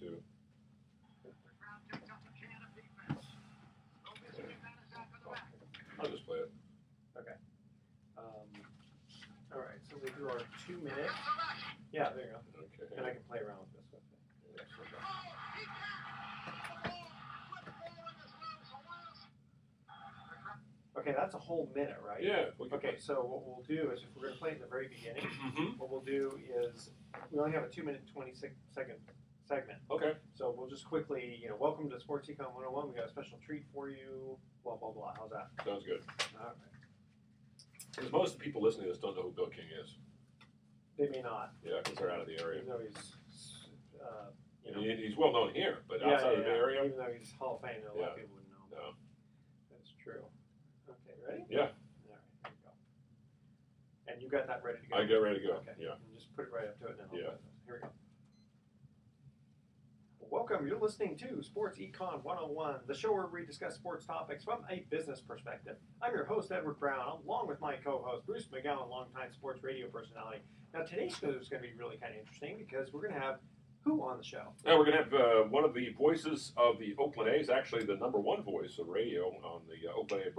too. I'll just play it. Okay. All right, so we do our 2 minutes. Yeah, there you go. Okay. And I can play around with this with it. Okay, that's a whole minute, right? Yeah. Okay, so what we'll do is, if we're going to play it in the very beginning, what we'll do is, we only have a 2 minute and 26-second segment. Okay. So we'll just quickly, welcome to Sports Econ 101. We got a special treat for you. Blah, blah, blah. How's that? Sounds good. All right. Because most of the people listening to this don't know who Bill King is. They may not. Yeah, because they're out of the area. Even though he's, He's well known here, but outside of the Bay Area. Even though he's Hall of Fame, a lot of people wouldn't know him. No. That's true. Okay, ready? Yeah. All right, here we go. And you got that ready to go? I get ready to go. Okay. Yeah. And just put it right up to it, and then Yeah. Here we go. Welcome. You're listening to Sports Econ 101, the show where we discuss sports topics from a business perspective. I'm your host, Edward Brown, along with my co-host, Bruce McGowan, longtime sports radio personality. Now, today's show is going to be really kind of interesting because we're going to have who on the show? Now we're going to have one of the voices of the Oakland A's, actually the number one voice of radio on the Oakland A's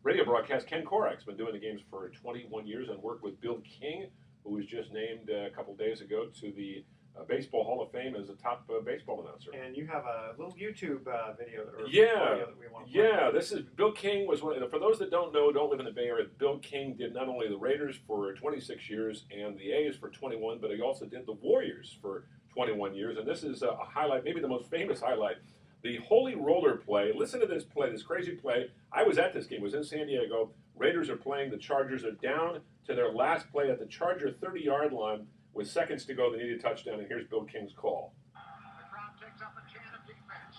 radio broadcast. Ken Korach's been doing the games for 21 years and worked with Bill King, who was just named a couple days ago to the Baseball Hall of Fame as a top baseball announcer. And you have a little YouTube video or audio that we want to play. Yeah, this is Bill King was one. For those that don't live in the Bay Area, Bill King did not only the Raiders for 26 years and the A's for 21, but he also did the Warriors for 21 years. And this is a highlight, maybe the most famous highlight, the Holy Roller play. Listen to this play, this crazy play. I was at this game. It was in San Diego. Raiders are playing. The Chargers are down to their last play at the Charger 30-yard line. With seconds to go, they need a touchdown, and here's Bill King's call. The crowd takes up a chant of defense.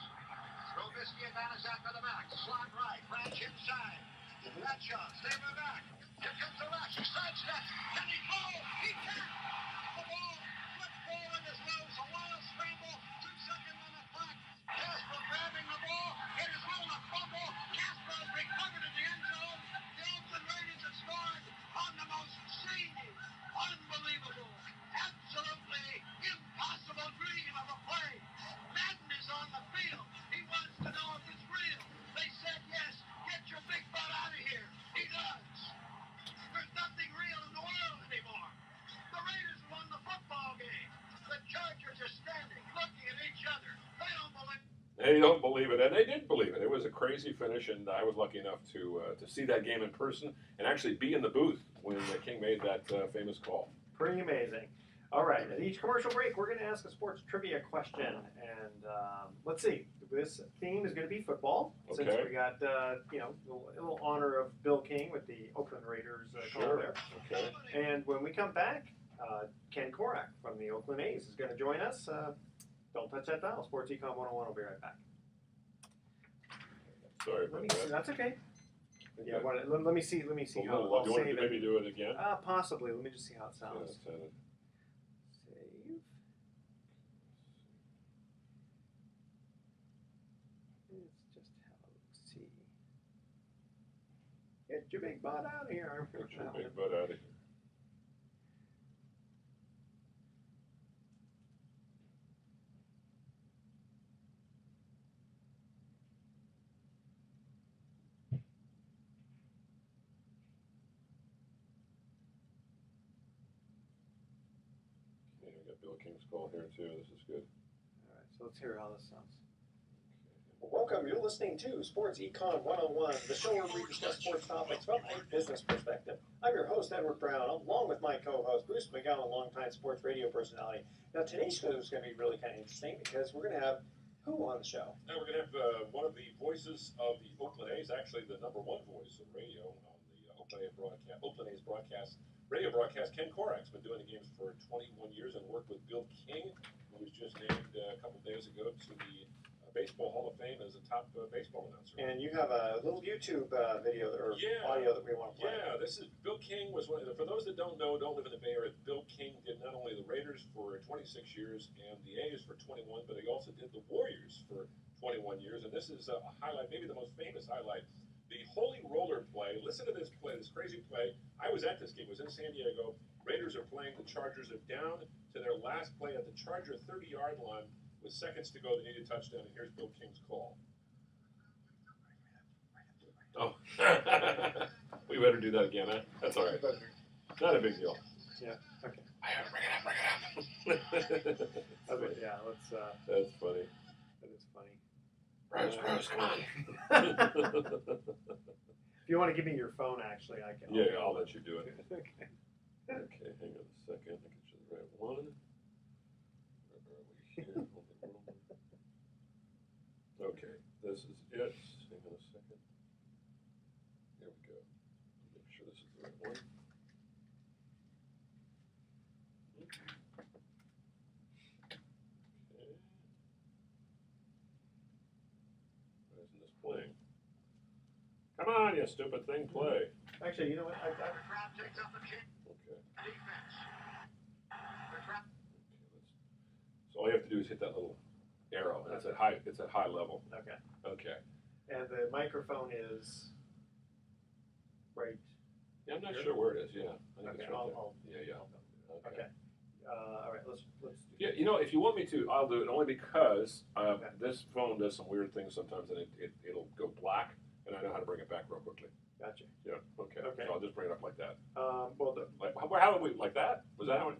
Trubisky and Banaszak on the back. Slot right. Branch inside. Bradshaw, stay back. Here comes the rush. He sidesteps. Can he throw? He can. The ball. Flip forward is loose. A wild scramble. 2 seconds on the clock. Casper grabbing the ball. It is low. A fumble. Casper has recovered in the end zone. The Oakland Raiders have scored on the most seedy, unbelievable, absolutely impossible dream of a play. Madden is on the field. He wants to know if it's real. They said yes. Get your big butt out of here. He does. There's nothing real in the world anymore. The Raiders won the football game. The Chargers are standing, looking at each other. They don't believe it. They don't believe it, and they did believe it. It was a crazy finish, and I was lucky enough to see that game in person and actually be in the booth when King made that famous call. Pretty amazing. All right, at each commercial break, we're going to ask a sports trivia question, and let's see. This theme is going to be football, since we got a little honor of Bill King with the Oakland Raiders call there. Okay. And when we come back, Ken Korach from the Oakland A's is going to join us. Don't touch that dial. Sports Econ 101 will be right back. Sorry about that. That's okay. Yeah, let me see. Let me see how Do I'll you want to save maybe it. do it again? Possibly. Let me just see how it sounds. Yeah, Save. It's just how. See. Get your big butt out of here. Get your big butt out of here. Bill King's call here too. This is good. All right, so let's hear how this sounds. Welcome. You're listening to Sports Econ 101, the show where we discuss sports topics from a business perspective. I'm your host, Edward Brown, along with my co-host, Bruce McGowan, longtime sports radio personality. Now, today's show is going to be really kind of interesting because we're going to have who on the show? Now we're going to have one of the voices of the Oakland A's, actually the number one voice of radio on the Oakland A's radio broadcast. Ken Korach's been doing the games for 21 years and worked with Bill King, who was just named a couple days ago to the Baseball Hall of Fame as a top baseball announcer. And you have a little YouTube video or audio that we want to play. Yeah, this is Bill King was one of the, for those that don't live in the Bay Area, Bill King did not only the Raiders for 26 years and the A's for 21, but he also did the Warriors for 21 years. And this is a highlight, maybe the most famous highlight, the Holy Roller play. Listen to this play, this crazy play. I was at this game. It was in San Diego. Raiders are playing. The Chargers are down to their last play at the Charger 30-yard line with seconds to go. They need a touchdown, and here's Bill King's call. Oh, we better do that again, huh? That's all right. Not a big deal. Yeah. Okay. Bring it up. Okay. Yeah. Let's. That's funny. That is funny. Rose, come on. If you want to give me your phone, actually, I can. Yeah, I'll let you do it. Okay. Okay, hang on a second. I get you the right one. Where are we here? Okay, this is it. Hang on a second. There we go. Make sure this is the right one. Okay. Why isn't this playing? Come on, you stupid thing, play. Actually, you know what? The crowd takes up a kick. Okay. Defense. The crowd. So all you have to do is hit that little arrow, and it's at high level. Okay. Okay. And the microphone is right. Yeah, I'm not sure where it is. Yeah. I think Okay. it's right I'll there. Yeah. Okay. All right. Let's. Yeah, you know, if you want me to, I'll do it only because Okay. this phone does some weird things sometimes, and it'll go black, and I know how to bring it back real quickly. Gotcha. Yeah. Okay. Okay. So I'll just bring it up like that. Well, Like how would we like that? Was that how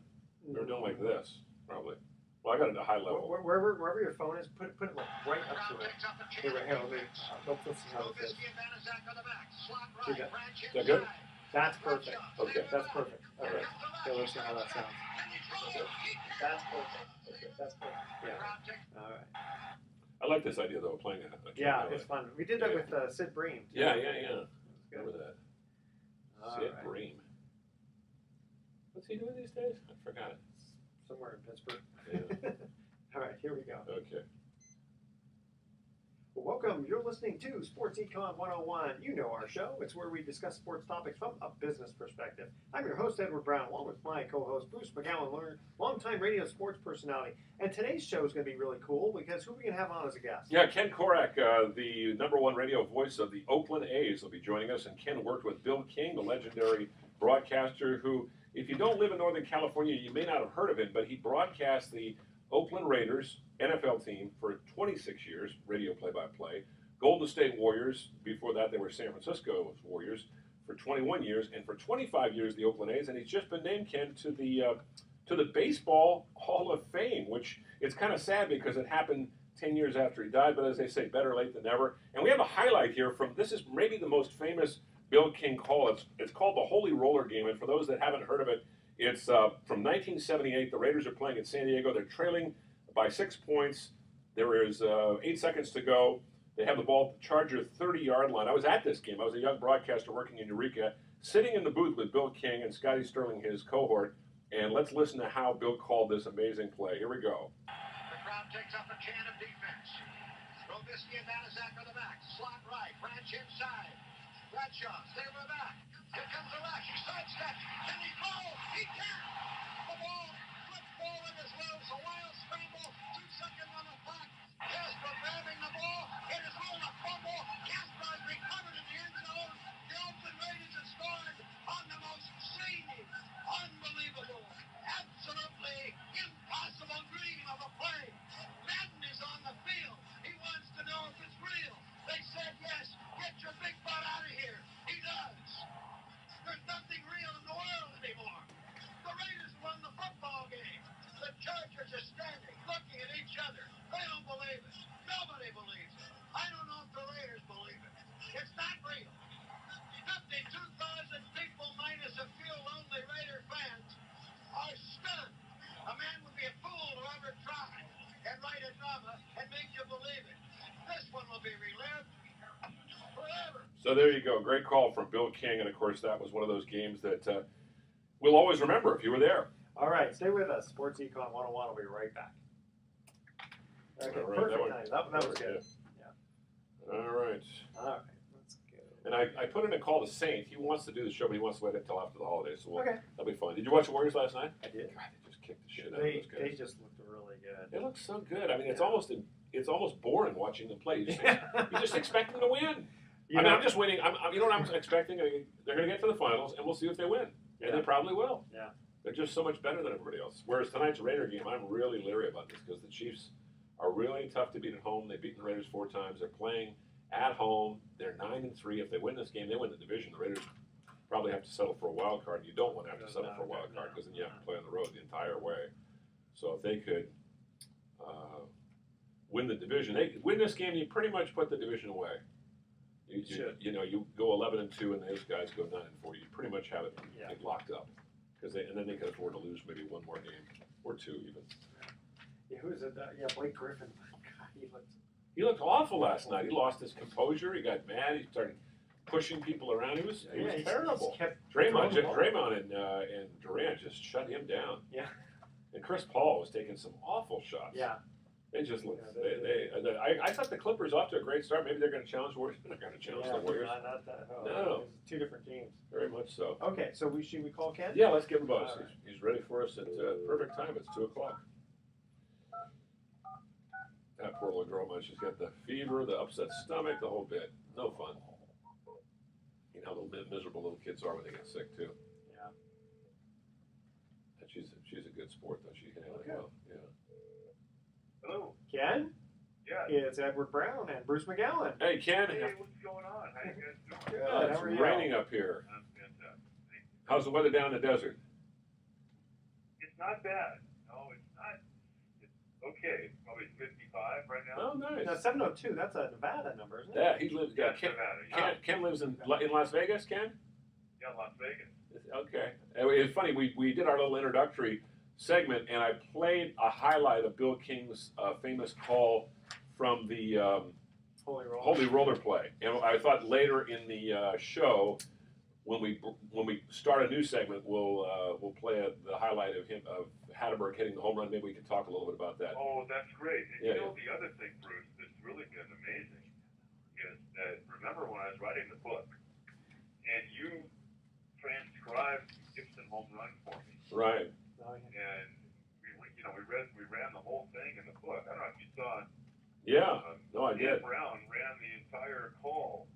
we were doing like this? Probably. Well, I got it at a high level. wherever your phone is, put it like right up to it. takes up a kick. Here, let me. Let's see how this is. Trubisky and Banaszak on the back. Slot See right. that? Branch Is that good? inside. That's perfect. Okay. That's perfect. All right. Here Okay, let's see how that sounds. Okay. That's perfect. Okay, that's perfect. The Yeah. crowd takes All right. I like this idea though, of playing it. Yeah, it's fun. We did that with Sid Bream. Too. Yeah. Good. Remember that? All Sid right. Bream. What's he doing these days? I forgot it. Somewhere in Pittsburgh. Yeah. All right, here we go. Okay. Well, welcome. You're listening to Sports Econ 101. You know our show. It's where we discuss sports topics from a business perspective. I'm your host, Edward Brown, along with my co-host, Bruce McGowan, longtime radio sports personality. And today's show is going to be really cool because who are we going to have on as a guest? Yeah, Ken Korach, the #1 radio voice of the Oakland A's, will be joining us. And Ken worked with Bill King, the legendary broadcaster who, if you don't live in Northern California, you may not have heard of him, but he broadcast the Oakland Raiders NFL team for 26 years, radio play-by-play. Golden State Warriors, before that they were San Francisco Warriors, for 21 years. And for 25 years, the Oakland A's. And he's just been named, Ken, to the Baseball Hall of Fame, which it's kind of sad because it happened 10 years after he died. But as they say, better late than never. And we have a highlight here from, this is maybe the most famous Bill King call. It's called the Holy Roller Game. And for those that haven't heard of it, it's from 1978. The Raiders are playing at San Diego. They're trailing by 6 points. There is 8 seconds to go. They have the ball at the Charger 30-yard line. I was at this game. I was a young broadcaster working in Eureka, sitting in the booth with Bill King and Scotty Sterling, his cohort. And let's listen to how Bill called this amazing play. Here we go. The crowd takes up a chant of defense. Trubisky and Banaszak on the back. Slot right. Branch inside. Bradshaw, stay with the back. Here comes the rush. He sidesteps. Can he throw? He can. The ball flipped forward as well as a wild scramble. 2 seconds on the clock. Casper grabbing the ball. It is rolled a fumble. Casper has recovered in the end zone. The Oakland Raiders have scored on the most zany, unbelievable, absolutely impossible dream of a play. Madden is on the field. He wants to know if it's real. They said yes. Get your big butt out of here. He does. There's nothing real in the world anymore. The Raiders won the football game. The Chargers are standing, looking at each other. They don't believe it. Nobody believes it. I don't know if the Raiders believe it. It's not real. 52,000 people minus a few lonely Raider fans are stunned. A man would be a fool to ever try and write a drama and make you believe it. This one will be relived forever. So there you go. Great call from Bill King. And, of course, that was one of those games that we'll always remember if you were there. All right, stay with us. Sports Econ 101 will be right back. Okay, All right, perfect. That was good. Yeah. All right. All right, let's go. And I put in a call to Saint. He wants to do the show, but he wants to wait until after the holidays. So Okay. that'll be fun. Did you watch the Warriors last night? I did. God, they just kicked the shit out of They those guys. just looked really good. They look so good. I mean, it's almost boring watching them play. You just expect them to win. You I mean, know- I'm just waiting. You know what I'm expecting? They're going to get to the finals, and we'll see if they win. And Yeah. they probably will. Yeah. They're just so much better than everybody else. Whereas tonight's Raider game, I'm really leery about this because the Chiefs are really tough to beat at home. They've beaten the Raiders 4 times. They're playing at home. They're 9-3. If they win this game, they win the division. The Raiders probably have to settle for a wild card. You don't want to have to settle for a wild card because then you have to play on the road the entire way. So if they could win the division, they win this game, you pretty much put the division away. You go 11-2, and those guys go 9-4. You pretty much have it locked up, and then they can afford to lose maybe one more game or two even. Yeah, who is it? Blake Griffin. God, he looked awful last night. He lost his composure. He got mad. He started pushing people around. He was terrible. Draymond and Durant just shut him down. Yeah. And Chris Paul was taking some awful shots. Yeah. They just looked. I thought the Clippers off to a great start. Maybe they're going to challenge the Warriors. They're not going to challenge the Warriors. Not that. No. It's 2 different teams. Very much so. Okay, so should we call Ken? Yeah, let's give him a buzz. Right. He's ready for us at perfect time. It's 2 o'clock. That poor little girl, man. She's got the fever, the upset stomach, the whole bit. No fun. You know how miserable little kids are when they get sick too. Yeah. And she's a good sport though. She can handle it well. Yeah. Hello. Ken? Yeah. It's Edward Brown and Bruce McGowan. Hey Ken. Hey, what's going on? How you guys doing? Good. It's How are you? raining up here. I'm fantastic. Thank you. How's the weather down in the desert? It's not bad. No, it's not. It's okay. It's probably 55 right now. Oh, nice. Now, 702, that's a Nevada number, isn't it? Yeah, he lives. Yeah, Ken, Nevada. Ken lives in Las Vegas. Ken. Yeah, Las Vegas. Okay. It's funny. We did our little introductory segment, and I played a highlight of Bill King's famous call from the Holy Roller play. And I thought later in the show, when we start a new segment, we'll play the highlight of Hatterberg hitting the home run. Maybe we can talk a little bit about that. Oh, that's great. And Yeah, you know, the other thing, Bruce, that's really been amazing is that remember when I was writing the book, and you transcribed Gibson home run for me. Right. And we ran the whole thing in the book. I don't know if you saw. Yeah. No, I Dan did. Brown ran the entire call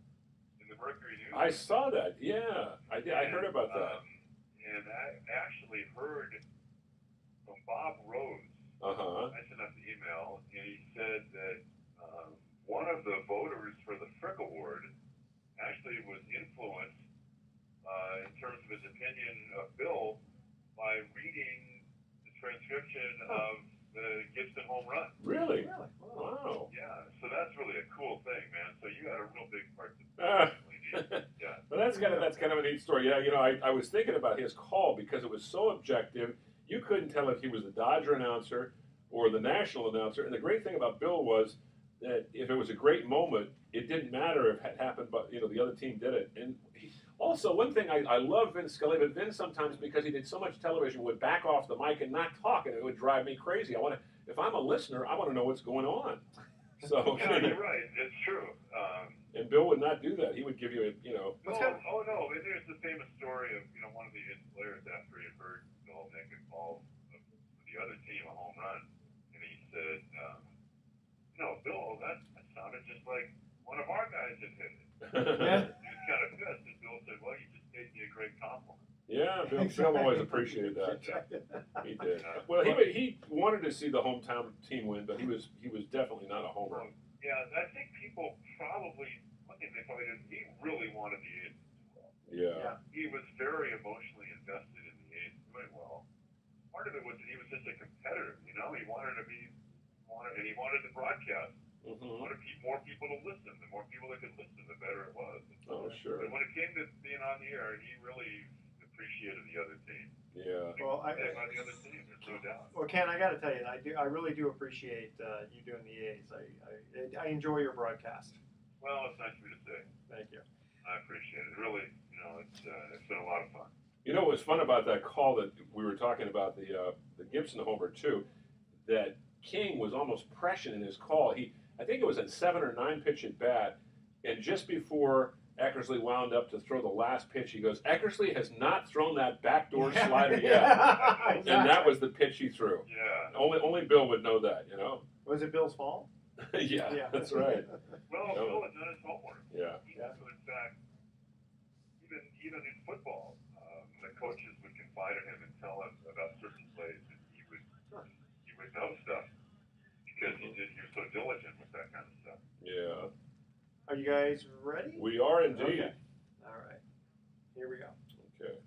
in the Mercury News. I saw that. Yeah, I did. I heard about that. And I actually heard from Bob Rose. I sent out the email, and he said that one of the voters for the Frick Award actually was influenced in terms of his opinion of Bill by reading the transcription of the Gibson home run. Really? Wow. Wow. Yeah, so that's really a cool thing, man. So you had a real big part to play. Yeah. Well, that's kind of a neat story. Yeah, I was thinking about his call because it was so objective. You couldn't tell if he was the Dodger announcer or the national announcer. And the great thing about Bill was that if it was a great moment, it didn't matter if it happened, but the other team did it. And also, one thing I love Vince Scully, but Vince sometimes, because he did so much television, would back off the mic and not talk, and it would drive me crazy. If I'm a listener, I want to know what's going on. So yeah, you're right. It's true. And Bill would not do that. He would give you No. And there's the famous story of one of the players after he had heard Bill make a ball of the other team a home run, and he said, Bill, that sounded just like one of our guys had hit it. Yeah. He was kind of pissed, and Bill said, "Well, you just paid me a great compliment." Yeah, Bill always appreciated that. He did. Well, he wanted to see the hometown team win, but he was definitely not a homer. Yeah, I think people probably one thing they probably didn't. He really wanted the A's to do well. Yeah. He was very emotionally invested in the A's doing well. Part of it was that he was just a competitor. He wanted to be, and he wanted to broadcast. He wanted more people to listen. The more people that could listen, the better it was. Oh, sure. But when it came to being on the air, he really appreciated the other team. Yeah. Well, on the other team, there's no doubt. Well, Ken, I got to tell you, I really do appreciate you doing the A's. I enjoy your broadcast. Well, it's nice of you to say. Thank you. I appreciate it. Really, it's been a lot of fun. What was fun about that call that we were talking about, the Gibson homer too, that King was almost prescient in his call. I think it was a 7 or 9 pitch at bat, and just before Eckersley wound up to throw the last pitch, he goes, "Eckersley has not thrown that backdoor slider yet." Exactly. And that was the pitch he threw. Yeah. Only Bill would know that, Was it Bill's fault? Yeah, that's right. Well, Bill had done his homework. Yeah. So in fact, even in football, the coaches would confide in him and tell him about certain plays, and he would know stuff because he was so diligent with that kind of stuff. Yeah. Are you guys ready? We are indeed. Okay. All right. Here we go. Okay.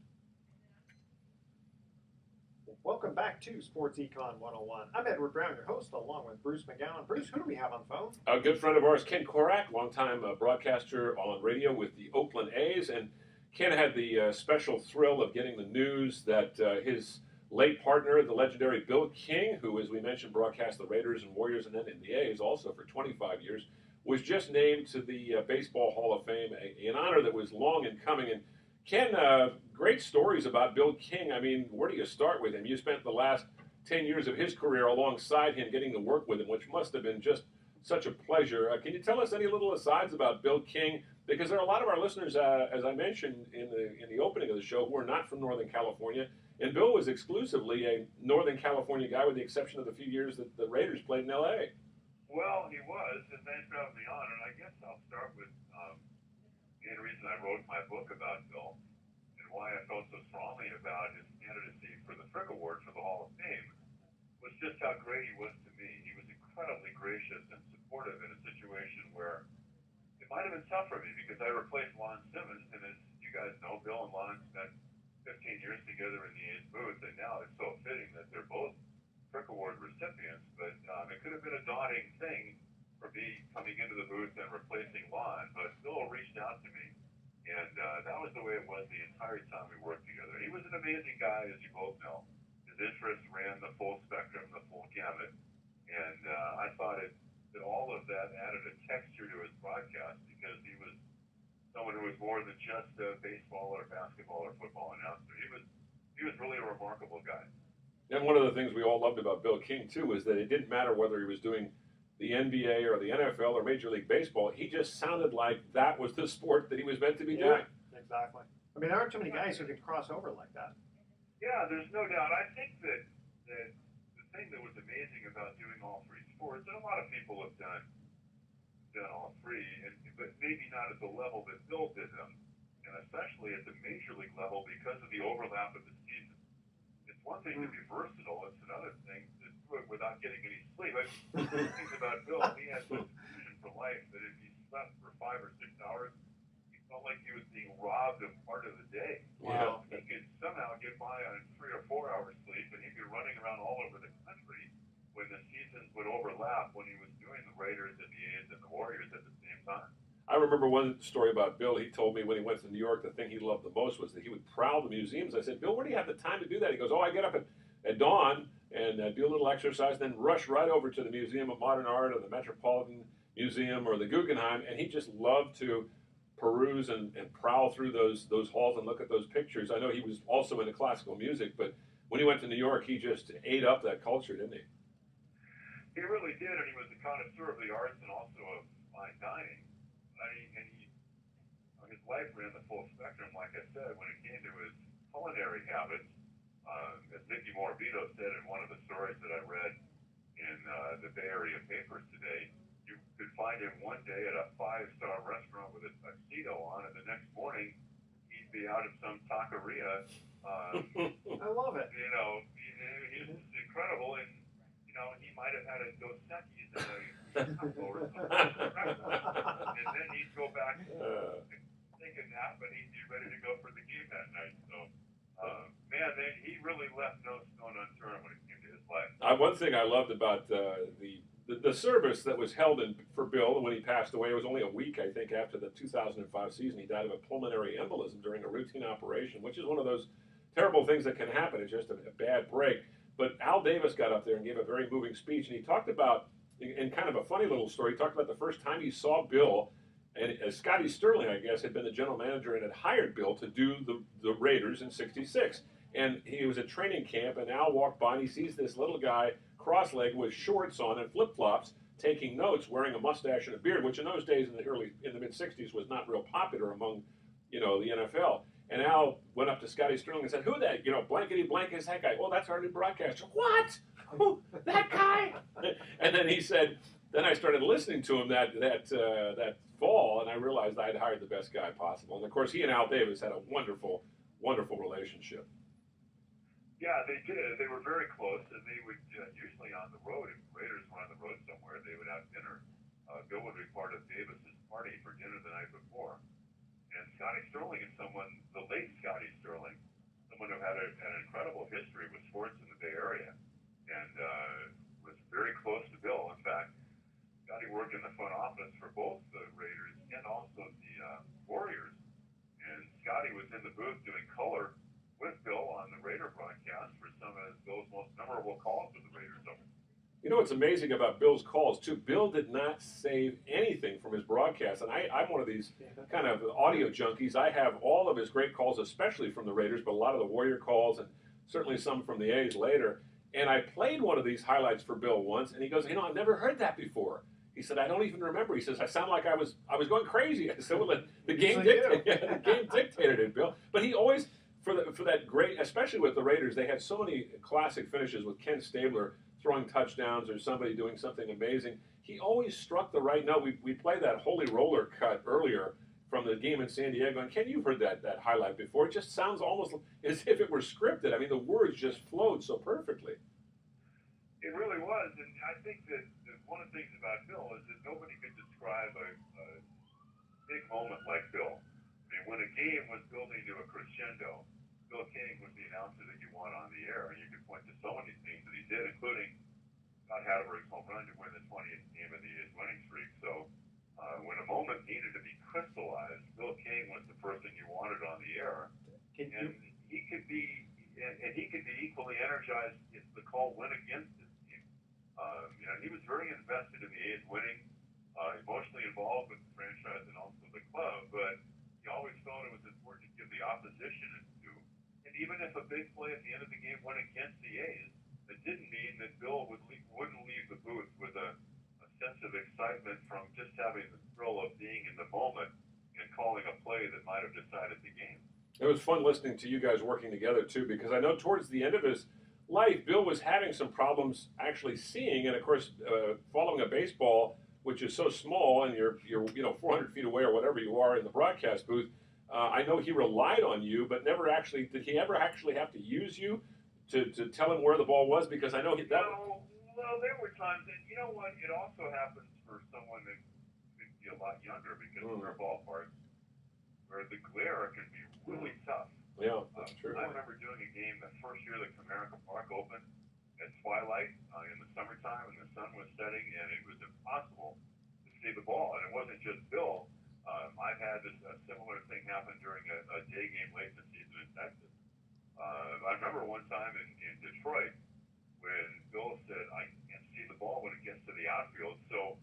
Welcome back to Sports Econ 101. I'm Edward Brown, your host, along with Bruce McGowan. Bruce, who do we have on the phone? A good friend of ours, Ken Korach, longtime broadcaster on radio with the Oakland A's. And Ken had the special thrill of getting the news that his late partner, the legendary Bill King, who, as we mentioned, broadcast the Raiders and Warriors and then in the A's also for 25 years, was just named to the Baseball Hall of Fame, an honor that was long in coming. And Ken, great stories about Bill King. I mean, where do you start with him? You spent the last 10 years of his career alongside him, getting to work with him, which must have been just such a pleasure. Can you tell us any little asides about Bill King? Because there are a lot of our listeners, as I mentioned in the opening of the show, who are not from Northern California. And Bill was exclusively a Northern California guy, with the exception of the few years that the Raiders played in L.A. Well, he was, and thanks for having me on. And I guess I'll start with the reason I wrote my book about Bill and why I felt so strongly about his candidacy for the Frick Award for the Hall of Fame was just how great he was to me. He was incredibly gracious and supportive in a situation where it might have been tough for me because I replaced Lon Simmons, and as you guys know, Bill and Lon spent 15 years together in the A's booth, and now it's so fitting that they're both Frick Award recipients, but it could have been a daunting thing for me coming into the booth and replacing Lon, but Bill reached out to me, and that was the way it was the entire time we worked together. He was an amazing guy, as you both know. His interests ran the full spectrum, the full gamut, and I thought that all of that added a texture to his broadcast because he was someone who was more than just a baseball or basketball or football announcer. He was really a remarkable guy. And one of the things we all loved about Bill King, too, is that it didn't matter whether he was doing the NBA or the NFL or Major League Baseball. He just sounded like that was the sport that he was meant to be doing. Exactly. I mean, there aren't too many guys who can cross over like that. Yeah, there's no doubt. I think that the thing that was amazing about doing all three sports, and a lot of people have done all three, but maybe not at the level that Bill did them, and especially at the Major League level because of the overlap of the season. It's one thing to be versatile, it's another thing to do it without getting any sleep. The things about Bill, he had such a vision for life that if he slept for 5 or 6 hours, he felt like he was being robbed of part of the day. Wow. He could somehow get by on 3 or 4 hours sleep, and he'd be running around all over the country when the seasons would overlap when he was doing the Raiders and the A's and the Warriors at the same time. I remember one story about Bill. He told me when he went to New York, the thing he loved the most was that he would prowl the museums. I said, Bill, where do you have the time to do that? He goes, I get up at dawn and do a little exercise, then rush right over to the Museum of Modern Art or the Metropolitan Museum or the Guggenheim, and he just loved to peruse and prowl through those halls and look at those pictures. I know he was also into classical music, but when he went to New York, he just ate up that culture, didn't he? He really did, and he was a connoisseur of the arts and also of fine dining. His life ran the full spectrum, like I said, when it came to his culinary habits. As Mickey Morabito said in one of the stories that I read in the Bay Area papers today, you could find him one day at a 5-star restaurant with a tuxedo on, and the next morning he'd be out of some taqueria. I love it. He's incredible, and he might have had a Dos Equis and a taco or something. And then he'd go back take a nap, and he'd be ready to go for the game that night. So, he really left no stone unturned when it came to his life. One thing I loved about the service that was held for Bill when he passed away, it was only a week, I think, after the 2005 season. He died of a pulmonary embolism during a routine operation, which is one of those terrible things that can happen. It's just a bad break. But Al Davis got up there and gave a very moving speech, and he talked about, in kind of a funny little story, he talked about the first time he saw Bill, and Scotty Sterling, I guess, had been the general manager and had hired Bill to do the Raiders in '66. And he was at training camp, and Al walked by, and he sees this little guy, cross-legged with shorts on and flip-flops, taking notes, wearing a mustache and a beard, which in those days, in the mid-'60s, was not real popular among, the NFL. And Al went up to Scotty Sterling and said, "Who that? Blankety blank is that guy." "Well, that's our new broadcaster." "What? Who? That guy?" And then he said, then I started listening to him that fall, and I realized I had hired the best guy possible. And of course, he and Al Davis had a wonderful wonderful relationship. Yeah, they did. They were very close, and they would usually on the road, if Raiders were on the road somewhere, they would have dinner. Bill would be part of Davis's party for dinner the night before. And Scotty Sterling is someone, the late Scotty Sterling, someone who had an incredible history with sports in the Bay Area, and was very close to Bill. In fact, Scotty worked in the front office for both the Raiders and also the Warriors. And Scotty was in the booth doing color with Bill on the Raider broadcast for some of Bill's most memorable calls with the Raiders. You know what's amazing about Bill's calls, too? Bill did not save anything from his broadcast. And I'm one of these kind of audio junkies. I have all of his great calls, especially from the Raiders, but a lot of the Warrior calls and certainly some from the A's later. And I played one of these highlights for Bill once, and he goes, I've never heard that before. He said, I don't even remember. He says, I sound like I was going crazy. I said, well, the game dictated it, Bill. But he always, for that great, especially with the Raiders, they had so many classic finishes with Ken Stabler throwing touchdowns or somebody doing something amazing. He always struck the right note. We played that Holy Roller cut earlier from the game in San Diego. And Ken, you've heard that highlight before. It just sounds almost as if it were scripted. I mean, the words just flowed so perfectly. It really was. And I think that one of the things about Bill is that nobody could describe a big moment like Bill. I mean, when a game was building to a crescendo, Bill King was the announcer that you want on the air, and you could point to so many things that he did, including Scott Hatterberg's home run to win the 20th game of the A's winning streak. So when a moment needed to be crystallized, Bill King was the person you wanted on the air, and he could be equally energized if the call went against his team. He was very invested in the A's winning, emotionally involved with the franchise and also the club, but he always felt it was important to give the opposition a due. And even if a big play at the end of the game went against the A's, it didn't mean that Bill wouldn't leave the booth with a sense of excitement from just having the thrill of being in the moment and calling a play that might have decided the game. It was fun listening to you guys working together, too, because I know towards the end of his life, Bill was having some problems actually seeing, and of course, following a baseball, which is so small, and you're 400 feet away or whatever you are in the broadcast booth. I know he relied on you, but did he ever actually have to use you to tell him where the ball was? Because I know Well, there were times, and you know what? It also happens for someone that could be a lot younger because there are ballparks where the glare can be really tough. Yeah, that's true. I remember doing a game the first year that Comerica Park opened at twilight in the summertime, and the sun was setting, and it was impossible to see the ball. And it wasn't just Bill. I've had a similar thing happen during a day game late in the season in Texas. I remember one time in Detroit when Bill said, I can't see the ball when it gets to the outfield, so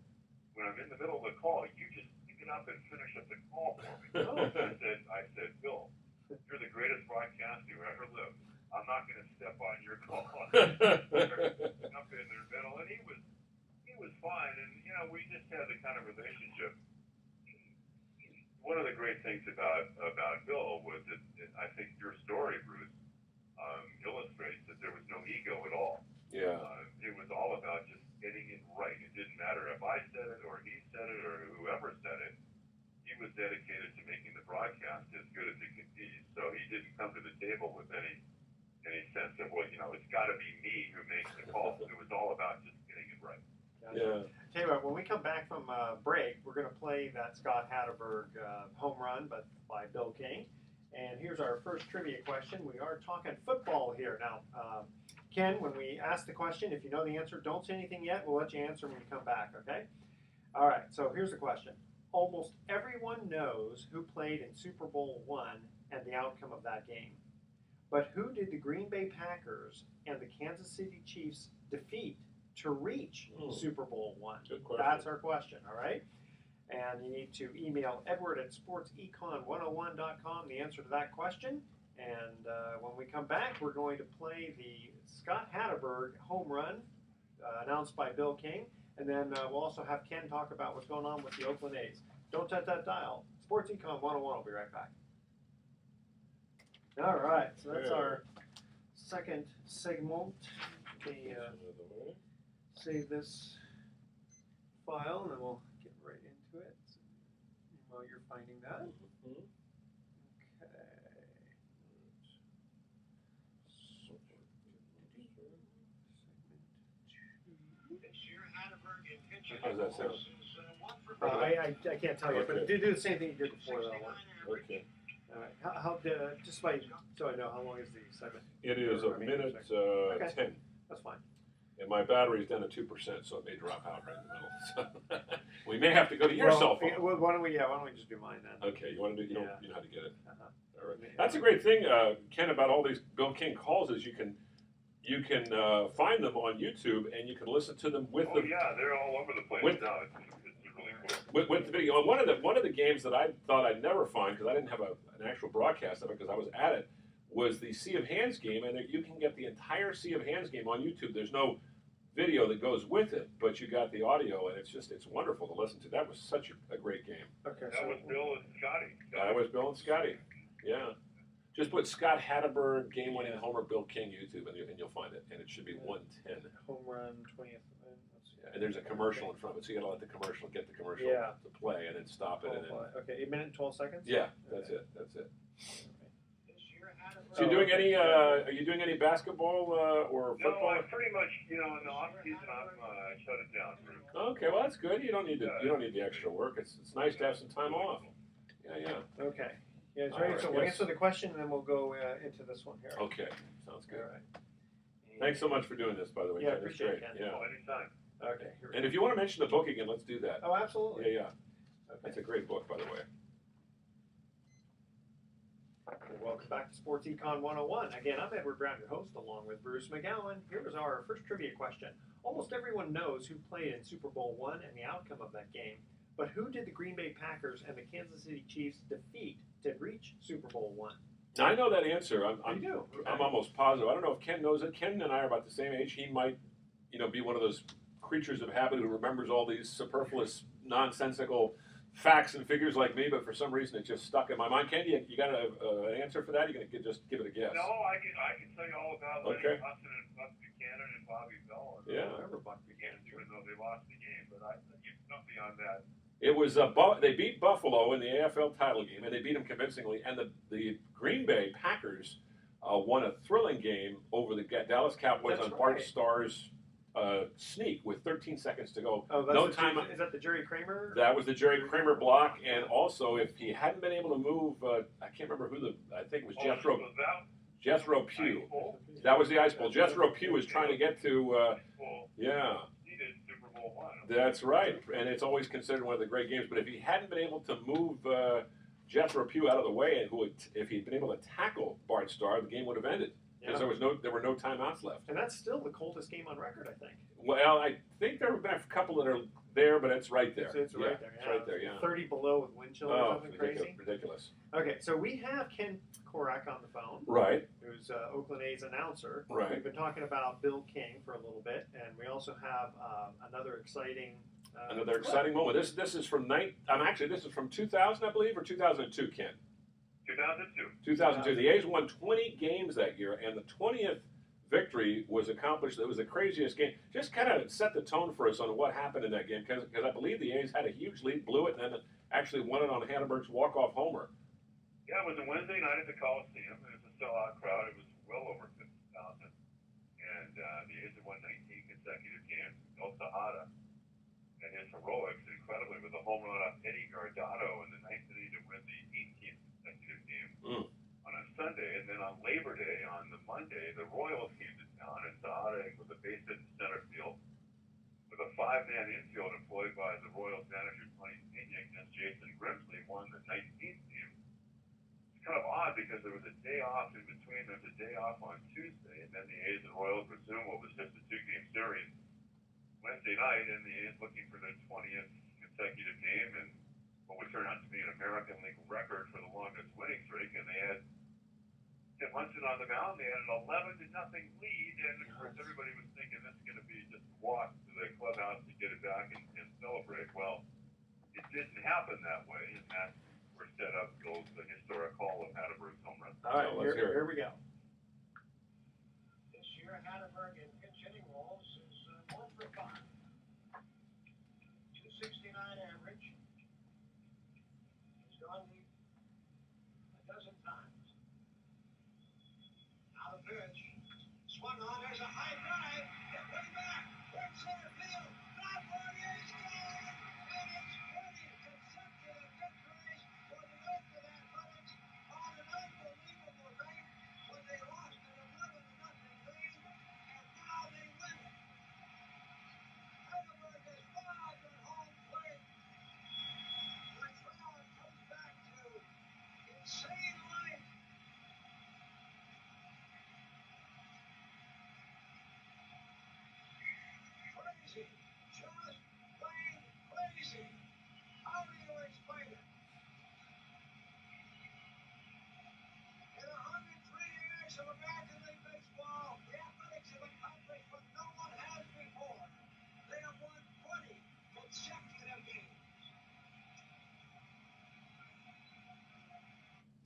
when I'm in the middle of the call, you just pick it up and finish up the call for me. I said, Bill, you're the greatest broadcaster who ever lived. I'm not going to step on your call. Jump in the middle, and he was fine, and we just had the kind of relationship. One of the great things about Bill was that I think your story, Bruce, illustrates that there was no ego at all. Yeah. It was all about just getting it right. It didn't matter if I said it or he said it or whoever said it. He was dedicated to making the broadcast as good as it could be. So he didn't come to the table with any sense of, it's got to be me who makes the call. It was all about just getting it right. Gotcha. Yeah. Tell you what, when we come back from break, we're going to play that Scott Hatterberg home run, but by Bill King. And here's our first trivia question. We are talking football here. Now, Ken, when we ask the question, if you know the answer, don't say anything yet. We'll let you answer when you come back, okay? All right, so here's the question. Almost everyone knows who played in Super Bowl I and the outcome of that game. But who did the Green Bay Packers and the Kansas City Chiefs defeat to reach Super Bowl I? Good question. That's our question, all right? And you need to email Edward at sportsecon101.com the answer to that question. And when we come back, we're going to play the Scott Hatterberg home run announced by Bill King. And then we'll also have Ken talk about what's going on with the Oakland A's. Don't touch that dial. Sports Econ 101 will be right back. All right, so that's our second segment. Save this file, and then we'll get right into it while you're finding that. Okay. How does that sound? I can't tell you, Okay. but do the same thing you did before that one. Okay. All right. How just by so I know how long is the segment? It is a minute 10. That's fine. And my battery's down to 2%, so it may drop out right in the middle. So we may have to go to your cell phone. Well, why don't we just do mine then? Okay, you want to do? You know how to get it. Uh-huh. All right. That's a great thing, Ken, about all these Bill King calls is you can find them on YouTube and you can listen to them with the. Yeah, they're all over the place now. It's really cool. With the video. One of the games that I thought I'd never find because I didn't have an actual broadcast of it because I was at it was the Sea of Hands game, and you can get the entire Sea of Hands game on YouTube. There's no video that goes with it, but you got the audio, and it's wonderful to listen to. That was such a great game. Okay, that was Bill and Scotty. That was Bill and Scotty. Yeah. Just put Scott Hatterberg game-winning homer Bill King YouTube, and you'll find it, and it should be 110. Home run 20th. And there's a commercial in front of it, so you got to let the commercial to play, and then stop it. And then, okay, 1 minute and 12 seconds. Yeah, that's it. So are you doing any basketball or football? No, I pretty much, in the off season, I shut it down. Okay, well that's good. You don't need the extra work. It's nice to have some time off. Yeah. Okay. Yeah, it's All ready. right, So we'll answer the question, and then we'll go into this one here. Okay, sounds good. All right. Thanks so much for doing this, by the way. Yeah, Ken. appreciate it, It's Ken. great. Yeah. Anytime. Okay. Here we And go. if you want to mention the book again, let's do that. Oh, absolutely. Yeah. Okay. That's a great book, by the way. Welcome back to Sports Econ 101. Again, I'm Edward Brown, your host, along with Bruce McGowan. Here is our first trivia question. Almost everyone knows who played in Super Bowl I and the outcome of that game, but who did the Green Bay Packers and the Kansas City Chiefs defeat to reach Super Bowl I? Now, I know that answer. You do? Okay. I'm almost positive. I don't know if Ken knows it. Ken and I are about the same age. He might, be one of those creatures of habit who remembers all these superfluous, nonsensical facts and figures like me, but for some reason it just stuck in my mind. Ken, you got an answer for that? You're going to just give it a guess? No, I can tell you all about Lenny Hudson and Buck Buchanan and Bobby Bell. Yeah. I remember Buck Buchanan, even though they lost the game, but nothing on that. It was they beat Buffalo in the AFL title game, and they beat them convincingly. And the Green Bay Packers won a thrilling game over the Dallas Cowboys on Bart Starr's sneak with 13 seconds to go. Oh, no time. Is that the Jerry Kramer? That was the Jerry Kramer block, and also if he hadn't been able to move, I can't remember I think it was Jethro Pugh. That was the ice bowl. Jethro Pugh was trying to get to. Yeah. That's right, and it's always considered one of the great games. But if he hadn't been able to move Jethro Pugh out of the way, and if he'd been able to tackle Bart Starr, the game would have ended because there were no timeouts left. And that's still the coldest game on record, I think. Well, I think there have been a couple that are there, but it's right there. It's right there. It's right there. Yeah. 30 below with wind chill or something crazy. Ridiculous. Okay, so we have Ken Korach on the phone. Right. Who's Oakland A's announcer. Right. We've been talking about Bill King for a little bit, and we also have another exciting moment. This is from this is from 2000, I believe, or 2002, Ken. 2002. The A's won 20 games that year, and the 20th victory was accomplished. It was the craziest game. Just kind of set the tone for us on what happened in that game, because I believe the A's had a huge lead, blew it, and then actually won it on Hatterberg's walk-off homer. Yeah, it was a Wednesday night at the Coliseum. It was a sellout crowd. It was well over 50,000. And the A's had won 19 consecutive games. El Tejada and his heroics, incredibly, with a home run off Eddie Guardado in the ninth inning to win the 18th consecutive game on a Sunday. And then on Labor Day, on the Monday, the Royals came to town, and Tejada with a base hit in center field with a 5-man infield employed by the Royals manager Tony Pena against Jason Grimsley, won the 19th game. It's kind of odd because there was a day off in between. There was a day off on Tuesday, and then the A's and Royals resumed what was just a 2-game series Wednesday night, and the A's looking for their 20th consecutive game and what would turn out to be an American League record for the longest winning streak. And they had Tim Hudson on the mound. They had an 11-0 lead, and of course everybody was thinking this is going to be just a walk to the clubhouse to get it back and celebrate. Well, it didn't happen that way, and that's where set up goes the historic Hall of Hatterberg's home run. All right, here we go. This year, Hatterberg in pinch hitting roles is 1 for 5. 269 average. He's gone deep a dozen times. Now the pitch. Swung on. There's a high drive. Hit way back. Right center field. Not for the A's.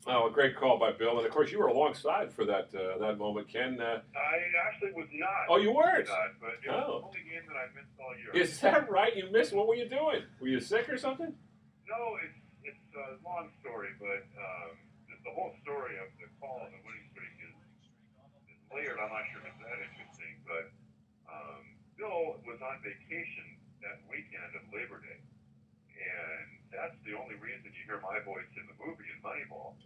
Oh, a great call by Bill. And, of course, you were alongside for that that moment, Ken. I actually was not. Oh, you weren't? Not, but it was the only game that I missed all year. Is that right? You missed? What were you doing? Were you sick or something? No, it's a long story, but the whole story of the call and the winning streak is layered. I'm not sure if it's that interesting, but Bill was on vacation that weekend of Labor Day. And that's the only reason you hear my voice in the movie in Moneyball,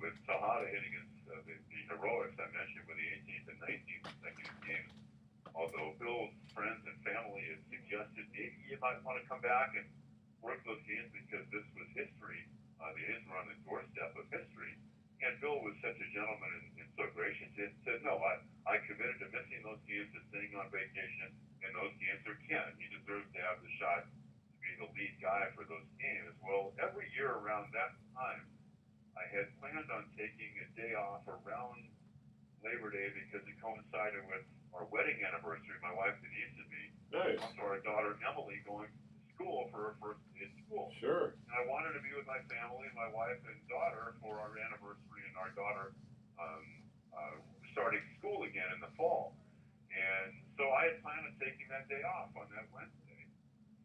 with Tejada hitting the heroics I mentioned with the 18th and 19th consecutive games. Although Bill's friends and family had suggested maybe you might want to come back and work those games because this was history. The A's were on the doorstep of history. And Bill was such a gentleman and so gracious. He said, no, I committed to missing those games, to staying on vacation, and those games are Ken. He deserves to have the shot to be the lead guy for those games. Well, every year around that time, I had planned on taking a day off around Labor Day because it coincided with our wedding anniversary, my wife Denise and me. Nice. Also our daughter Emily going to school for her first day at school. Sure. And I wanted to be with my family, my wife and daughter, for our anniversary, and our daughter starting school again in the fall. And so I had planned on taking that day off on that Wednesday.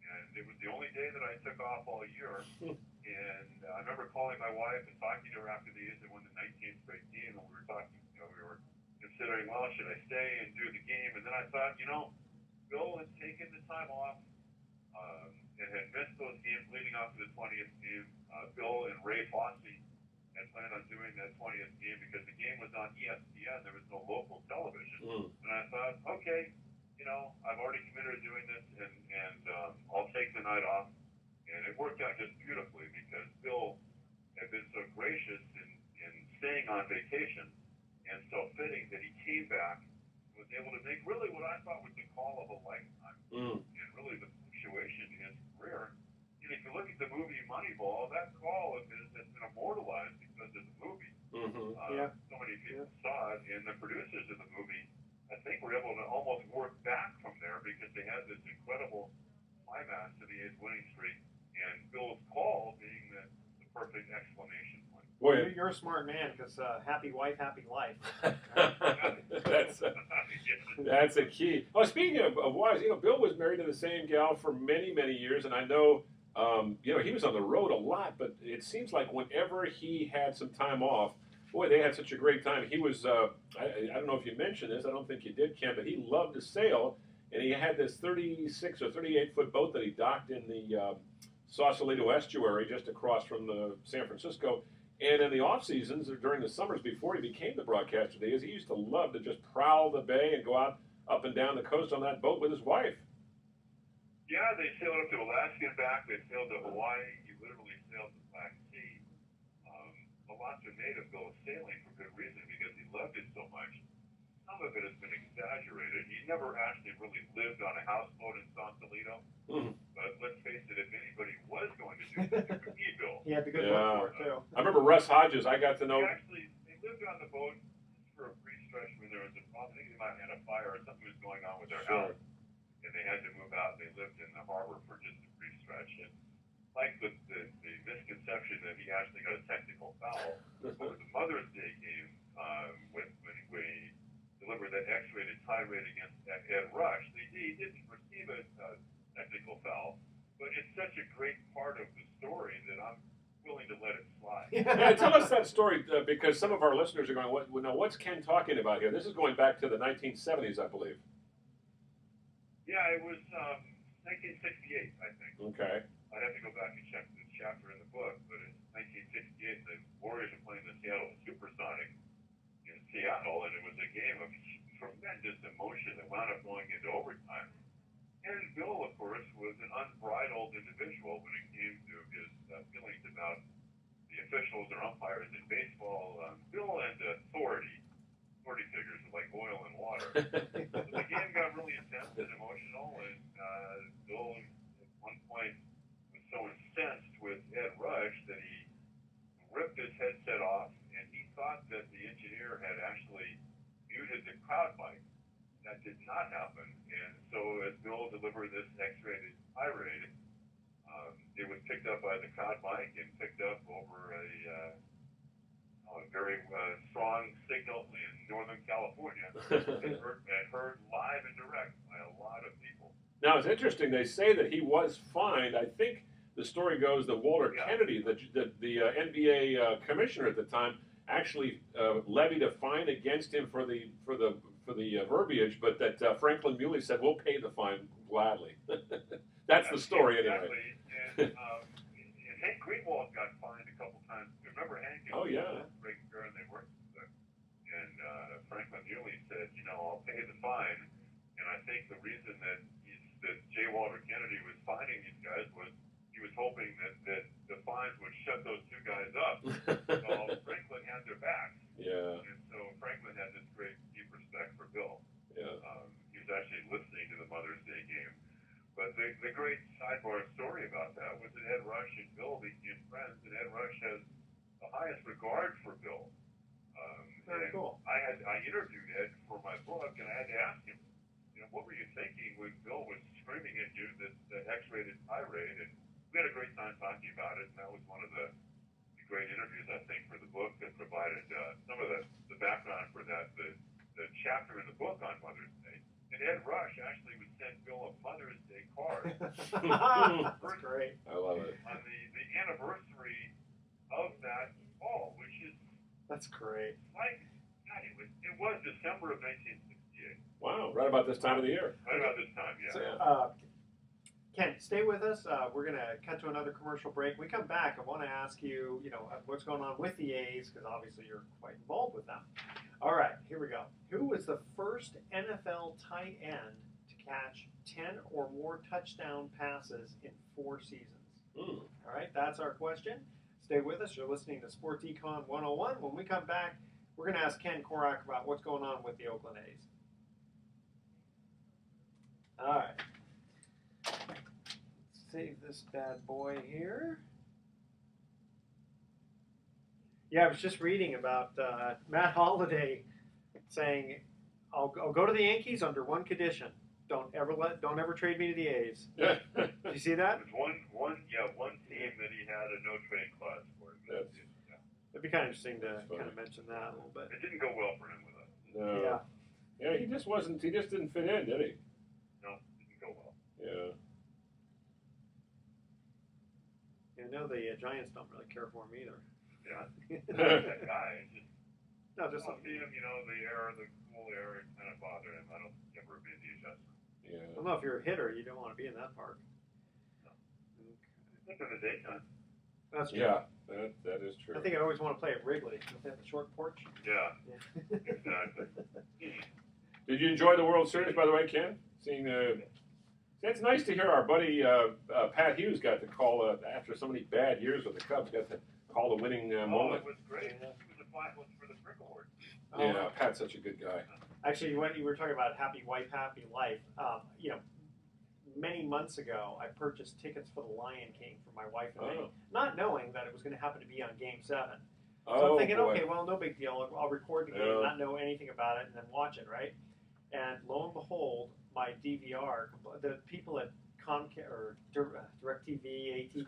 And it was the only day that I took off all year. And I remember calling my wife and talking to her after the A's had won the 19th straight game, and we were talking, we were considering, well, should I stay and do the game? And then I thought, Bill had taken the time off and had missed those games leading up to the 20th game. Bill and Ray Fosse had planned on doing that 20th game because the game was on ESPN. There was no local television. And I thought, okay, I've already committed to doing this, and I'll take the night off. And it worked out just beautifully because Bill had been so gracious in staying on vacation and so fitting that he came back and was able to make really what I thought was the call of a lifetime. And really the punctuation in his career. And if you look at the movie Moneyball, that call has been immortalized because of the movie. So many people saw it, and the producers of the movie, I think, were able to almost work back from there because they had this incredible climax to the A's winning streak, and Bill's call being the perfect exclamation point. Boy, you're a smart man because happy wife, happy life. That's a key. Oh, speaking of wives, Bill was married to the same gal for many, many years, and I know, he was on the road a lot, but it seems like whenever he had some time off, boy, they had such a great time. He was, I don't know if you mentioned this, I don't think you did, Ken, but he loved to sail, and he had this 36 or 38-foot boat that he docked in the Sausalito estuary just across from the San Francisco. And in the off seasons, or during the summers before he became the broadcaster, he used to love to just prowl the bay and go out up and down the coast on that boat with his wife. Yeah, they sailed up to Alaska and back. They sailed to Hawaii. He literally sailed the Black Sea. A lot's been made of Bill sailing for good reason because he loved it so much. Some of it has been exaggerated. He never actually really lived on a houseboat in Sausalito. But let's face it, if anybody was going to do that, it would be Bill. He had the good look for it, too. I remember Russ Hodges. I got to know. They lived on the boat for a brief stretch when there was a problem. I think they might have had a fire or something was going on with their house. And they had to move out. They lived in the harbor for just a brief stretch. And like the misconception that he actually got a technical foul over the Mother's Day game when he delivered that X-rated tirade against Ed Rush. He didn't receive a technical foul, but it's such a great part of the story that I'm willing to let it slide. Yeah, tell us that story because some of our listeners are going, what's Ken talking about here? This is going back to the 1970s, I believe. Yeah, it was 1968, I think. Okay. I'd have to go back and check the chapter in the book, but in 1968, the Warriors were playing the Seattle Supersonics in Seattle, and it was a game of tremendous emotion that wound up going into overtime. And Bill, of course, was an unbridled individual when it came to his feelings about the officials or umpires in baseball. Bill and authority figures are like oil and water. So the game got really intense and emotional, and Bill at one point was so incensed with Ed Rush that he ripped his headset off, and he thought that the engineer had actually muted the crowd mic. That did not happen, and so as Bill delivered this X-rated tirade, it was picked up by the crowd mic and picked up over a a very strong signal in Northern California and heard live and direct by a lot of people. Now, it's interesting. They say that he was fined. I think the story goes that Walter Kennedy, the NBA commissioner at the time, actually levied a fine against him for the verbiage, but that Franklin Muley said, "We'll pay the fine gladly." That's the story, exactly. Anyway. And Hank Greenwald got fined a couple times. Remember Hank? Oh yeah. Break and they worked together. And Franklin Muley said, "I'll pay the fine." And I think the reason that J. Walter Kennedy was fining these guys was he was hoping that the fines would shut those two guys up. So Franklin had their backs. Yeah. And so Franklin had this great deep respect for Bill. Yeah. He was actually listening to the Mother's Day game. But the great sidebar story about that was that Ed Rush and Bill became friends, and Ed Rush has the highest regard for Bill. Very cool. I interviewed Ed for my book, and I had to ask him, what were you thinking when Bill was screaming at you the X-rated tirade? And we had a great time talking about it, and that was one of the great interviews, I think, for the book that provided some of the background for that, the chapter in the book on Mother's Day. And Ed Rush actually would send Bill a Mother's Day card. That's great. I love it. On the anniversary of that fall, which is... That's great. Like, God, it was December of 1968. Wow, right about this time of the year. Right about this time, yeah. So, Ken, stay with us. We're going to cut to another commercial break. When we come back, I want to ask you, what's going on with the A's, because obviously you're quite involved with them. All right, here we go. Who was the first NFL tight end to catch 10 or more touchdown passes in 4 seasons? All right, that's our question. Stay with us. You're listening to Sports Econ 101. When we come back, we're going to ask Ken Korach about what's going on with the Oakland A's. All right. Save this bad boy here. Yeah, I was just reading about Matt Holliday saying, "I'll go to the Yankees under one condition: don't ever trade me to the A's." Did you see that? There's one team that he had a no trade clause for. It'd be kind of interesting to kind of mention that a little bit. It didn't go well for him with us. No. Yeah, he just wasn't. He just didn't fit in, did he? No, it didn't go well. Yeah. I know the Giants don't really care for him either. Yeah. That guy. Just seeing him, the cool air, it kind of bothered him. I don't ever made the adjustment. Yeah. I don't know if you're a hitter, you don't want to be in that park. No. Look in the daytime. That's true. Yeah, that is true. I think I always want to play at Wrigley. Don't they have a short porch? Yeah. Exactly. Did you enjoy the World Series, by the way, Ken? It's nice to hear our buddy Pat Hughes got to call after so many bad years with the Cubs. Got to call the winning moment. It was great. It was a finalist for the Frick Award. Yeah, Pat's such a good guy. Actually, when you were talking about happy wife, happy life, many months ago, I purchased tickets for the Lion King for my wife and me, not knowing that it was going to happen to be on Game 7. So I'm thinking, okay, well, no big deal. I'll record the game, not know anything about it, and then watch it, right? And lo and behold, my DVR, the people at Comcast or DirecTV, AT&T,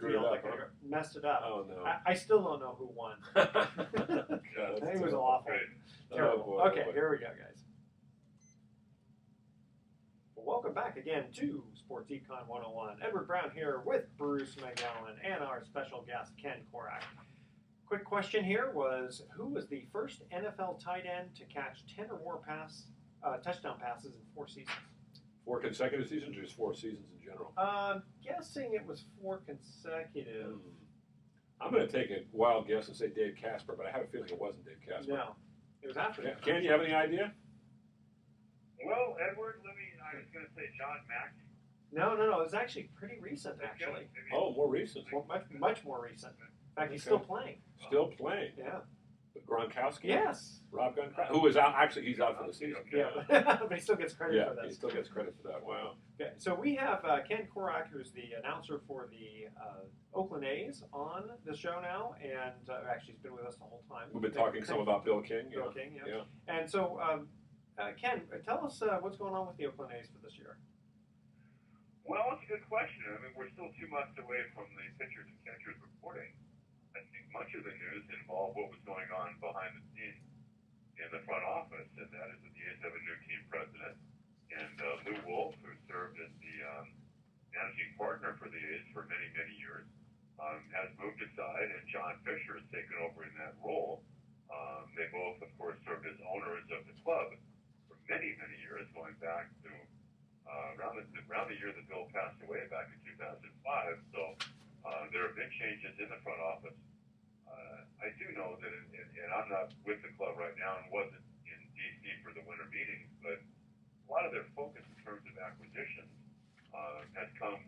messed it up. Oh no! I still don't know who won. It was awful, terrible. Okay, here we go, guys. Well, welcome back again to Sports Econ 101. Edward Brown here with Bruce McGowan and our special guest Ken Korach. Quick question here was, who was the first NFL tight end to catch 10 or more touchdown passes in 4 seasons? 4 consecutive seasons, or just 4 seasons in general? Guessing it was 4 consecutive. I'm going to take a wild guess and say Dave Casper, but I have a feeling it wasn't Dave Casper. No, it was after that. Ken, you have any idea? Well, Edward, I was going to say John Mack. No, it was actually pretty recent, actually. Oh, more recent. Much more recent. In fact, he's still playing. Still playing? Yeah. Gronkowski? Yes. Rob Gronkowski, who is out, actually, he's out for the season. Yeah, but he still gets credit for that. Yeah, he still gets credit for that. Wow. Okay, so we have Ken Korach, who's the announcer for the Oakland A's, on the show now, and actually he's been with us the whole time. We've been talking some about Bill King. Bill King, yeah. And so, Ken, tell us what's going on with the Oakland A's for this year. Well, it's a good question. I mean, we're still 2 months away from the pitchers and catchers reporting. I think much of the news involved what was going on behind the scenes in the front office, and that is that the A's have a new team president. And Lou Wolf, who served as the managing partner for the A's for many, many years, has moved aside, and John Fisher has taken over in that role. They both, of course, served as owners of the club for many, many years, going back to around the year that Bill passed away back in 2005. So there have been changes in the front office. I do know that, and I'm not with the club right now and wasn't in D.C. for the winter meetings, but a lot of their focus in terms of acquisitions has come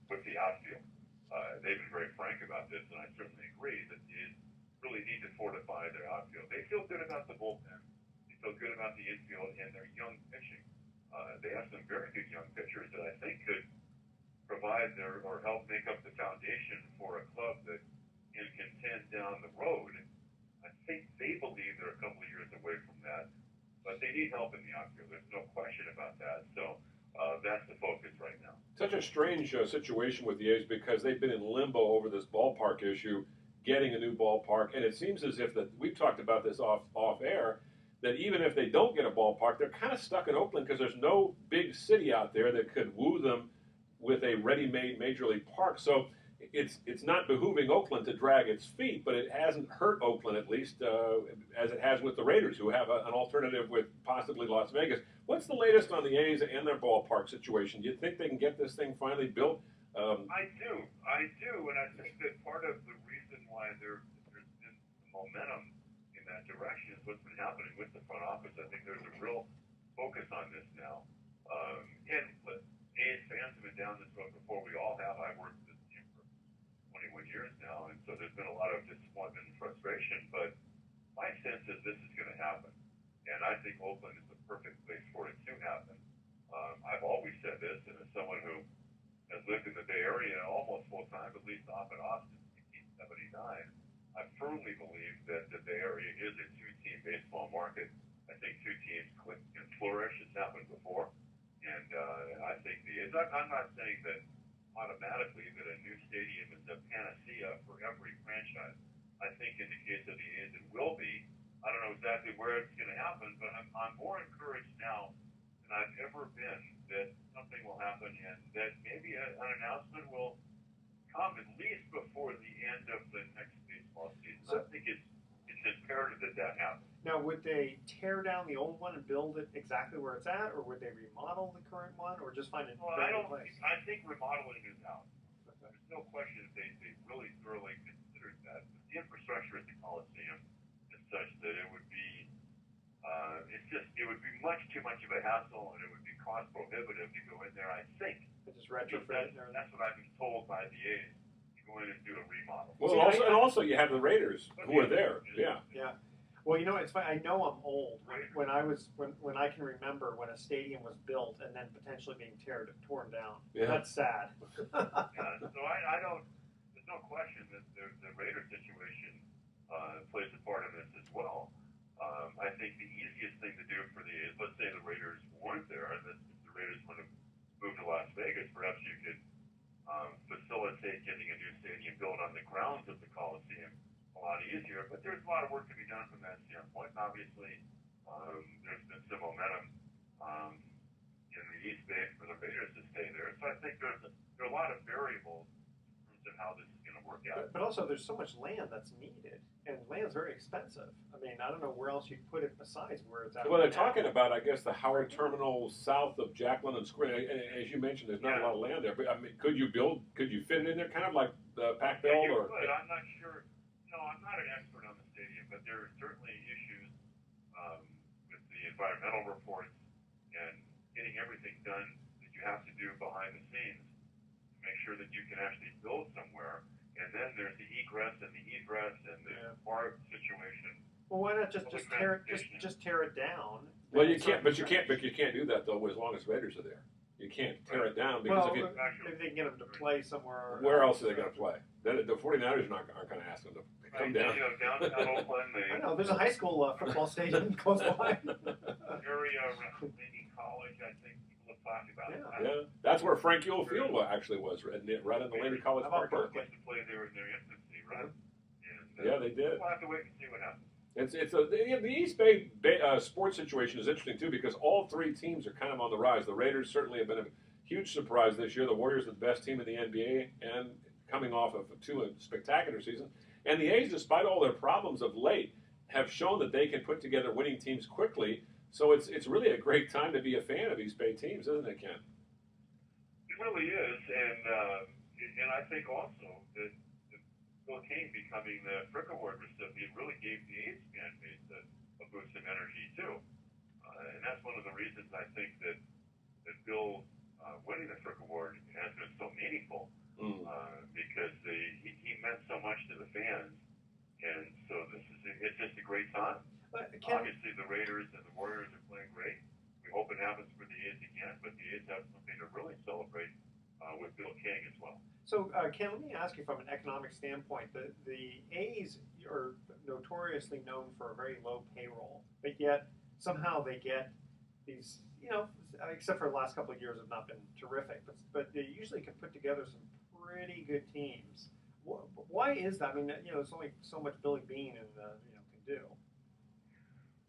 with the outfield. They've been very frank about this, and I certainly agree that they really need to fortify their outfield. They feel good about the bullpen. They feel good about the infield and their young pitching. They have some very good young pitchers that I think could provide or help make up the foundation for a club that can contend down the road. I think they believe they're a couple of years away from that, but they need help in the outfield. There's no question about that. So that's the focus right now. Such a strange situation with the A's because they've been in limbo over this ballpark issue, getting a new ballpark, and it seems as if that we've talked about this off air, that even if they don't get a ballpark, they're kind of stuck in Oakland because there's no big city out there that could woo them with a ready-made major league park. So it's not behooving Oakland to drag its feet, but it hasn't hurt Oakland, at least, as it has with the Raiders, who have an alternative with possibly Las Vegas. What's the latest on the A's and their ballpark situation? Do you think they can get this thing finally built? I do, and I think that part of the reason why there's been momentum in that direction is what's been happening with the front office. I think there's a real focus on this now. And A's fans have been down this road before. We all have. I worked with this team for 21 years now, and so there's been a lot of disappointment and frustration. But my sense is this is going to happen, and I think Oakland is the perfect place for it to happen. I've always said this, and as someone who has lived in the Bay Area almost full time, at least off and on since 1979, I firmly believe that the Bay Area is a two-team baseball market. I think two teams can flourish. It's happened before. And I think I'm not saying that automatically that a new stadium is a panacea for every franchise. I think in the case of the A's, it will be. I don't know exactly where it's going to happen, but I'm more encouraged now than I've ever been that something will happen and that maybe an announcement will come at least before the end of the next baseball season. So, I think it's imperative that happens. Now, would they tear down the old one and build it exactly where it's at, or would they remodel the current one, or just find a better place? I think remodeling is out. There's no question that they really thoroughly considered that. But the infrastructure at the Coliseum is such that it would be, it would be much too much of a hassle, and it would be cost prohibitive to go in there. I think. Just retrofit. That's what I've been told by the A's. Go in and do a remodel. Well, also you have the Raiders who are there. Yeah. Yeah. Well, it's funny. I know I'm old. When I can remember when a stadium was built and then potentially being torn down. Yeah. That's sad. Yeah. So I don't. There's no question that the Raider situation plays a part in this as well. I think the easiest thing to do for the A's, let's say the Raiders weren't there, and if the Raiders would have moved to Las Vegas, perhaps you could facilitate getting a new stadium built on the grounds of the Coliseum a lot easier. But there's a lot of work to be done from that standpoint. And obviously, there's been some momentum in the East Bay for the Raiders to stay there. So I think there are a lot of variables in terms of how this is going to work out. But also, there's so much land that's needed, and land's very expensive. I mean, I don't know where else you'd put it besides where it's at. Well, they're talking about, I guess, the Howard Terminal south of Jacqueline and Square. And as you mentioned, there's not a lot of land there. But I mean, could you fit it in there, kind of like the Pac-Bell? Yeah, you could. I'm not sure. No, I'm not an expert on the stadium, but there are certainly issues with the environmental reports and getting everything done that you have to do behind the scenes to make sure that you can actually build somewhere. And then there's the egress and the egress and the bar situation. Well, why not just tear it down? Well, you can't do that though as long as Raiders are there. You can't tear it down because if they can get them to play somewhere. Where else are they going to play? The 49ers aren't going to ask them to come down. Downtown Oakland. I know there's a high school football stadium close by. Area around Laney College, I think people have talked about. Yeah, that's where Frank Ewell Field actually was, right in the Laney College Park. Used to play there in their infancy, right? Yeah, they did. We'll have to wait and see what happens. The East Bay sports situation is interesting too because all three teams are kind of on the rise. The Raiders certainly have been a huge surprise this year. The Warriors are the best team in the NBA and coming off of a spectacular season. And the A's, despite all their problems of late, have shown that they can put together winning teams quickly. So it's really a great time to be a fan of East Bay teams, isn't it, Ken? It really is, and I think also that Bill King becoming the Frick Award recipient really gave the A's fan base a boost of energy too, and that's one of the reasons I think that Bill winning the Frick Award has been so meaningful because he meant so much to the fans, and so it's just a great time. Obviously, the Raiders and the Warriors are playing great. We hope it happens for the A's again, but the A's have something to really celebrate with Bill King as well. So, Ken, let me ask you from an economic standpoint, the A's are notoriously known for a very low payroll, but yet somehow they get these, except for the last couple of years have not been terrific, but they usually can put together some pretty good teams. Why is that? I mean, there's only so much Billy Beane can do.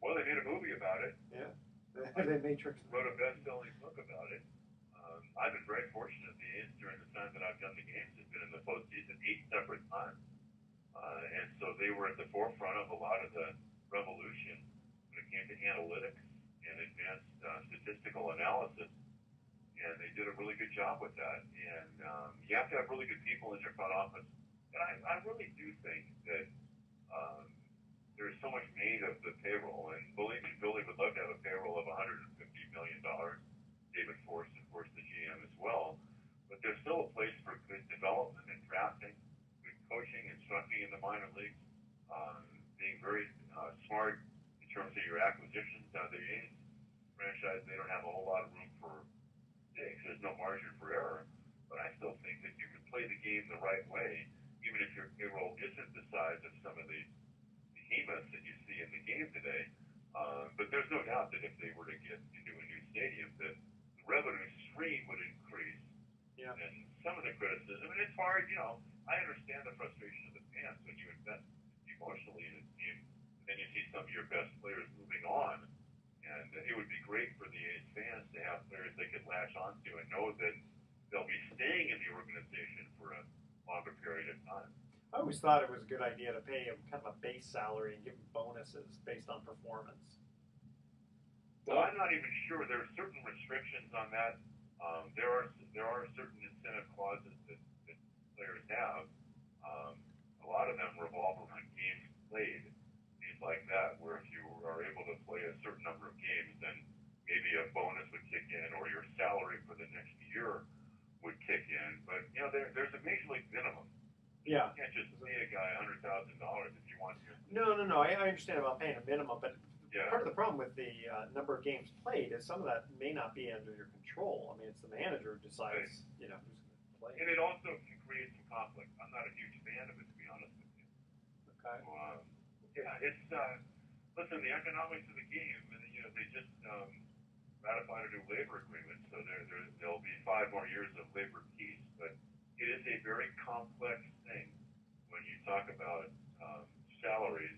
Well, they made a movie about it. Yeah. They Matrix. Wrote a best-selling book about it. I've been very fortunate. The A's during the time that I've done the games have been in the postseason 8 separate times, and so they were at the forefront of a lot of the revolution when it came to analytics and advanced statistical analysis, and they did a really good job with that. And you have to have really good people in your front office. And I really do think that there's so much made of the payroll, and believe me, Billy would love to have a payroll of $150 million. David Force, of course, the GM as well. But there's still a place for good development and drafting, good coaching, instructing in the minor leagues, being very smart in terms of your acquisitions. The A's franchise, they don't have a whole lot of room for mistakes. There's no margin for error. But I still think that you can play the game the right way, even if your payroll isn't the size of some of the behemoths that you see in the game today. But there's no doubt that if they were to get into a new stadium, that the revenue stream would increase. Yeah. And some of the criticism, and it's hard, I understand the frustration of the fans when you invest emotionally in a team, and then you see some of your best players moving on. And it would be great for the A's fans to have players they could latch onto and know that they'll be staying in the organization for a longer period of time. I always thought it was a good idea to pay him kind of a base salary and give him bonuses based on performance. Well, I'm not even sure. There are certain restrictions on that. There are certain incentive clauses that players have. A lot of them revolve around games played, things like that, where if you are able to play a certain number of games, then maybe a bonus would kick in, or your salary for the next year would kick in. But there's a major league minimum. Yeah. You can't just pay a guy $100,000 if you want to. No. I understand about paying a minimum, but part of the problem with the number of games played is some of that may not be under your control. I mean, it's the manager who decides, who's going to play. And it also can create some conflict. I'm not a huge fan of it, to be honest with you. Okay. So, it's listen, the economics of the game. They just ratified a new labor agreement, so there'll be 5 more years of labor peace. But it is a very complex thing when you talk about salaries.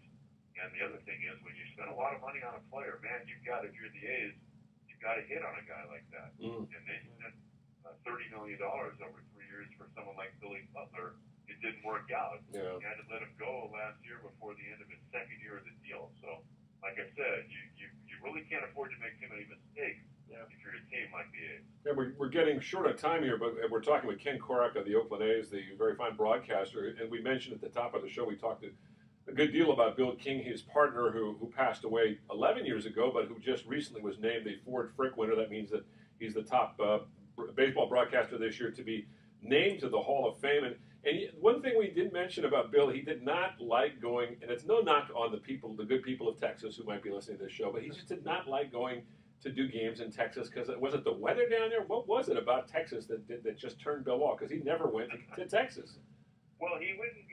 And the other thing is, when you spend a lot of money on a player, man, if you're the A's, you've got to hit on a guy like that. And they spent $30 million over 3 years for someone like Billy Butler. It didn't work out. Yeah. You had to let him go last year before the end of his second year of the deal. So, like I said, you really can't afford to make too many mistakes if you're a team like the A's. Yeah, we're getting short on time here, but we're talking with Ken Korach of the Oakland A's, the very fine broadcaster. And we mentioned at the top of the show, we talked a good deal about Bill King, his partner, who passed away 11 years ago, but who just recently was named the Ford Frick winner. That means that he's the top baseball broadcaster this year to be named to the Hall of Fame. And one thing we did mention about Bill, he did not like going, and it's no knock on the good people of Texas who might be listening to this show, but he just did not like going to do games in Texas because was it the weather down there? What was it about Texas that just turned Bill off? Because he never went to Texas. Well, he wouldn't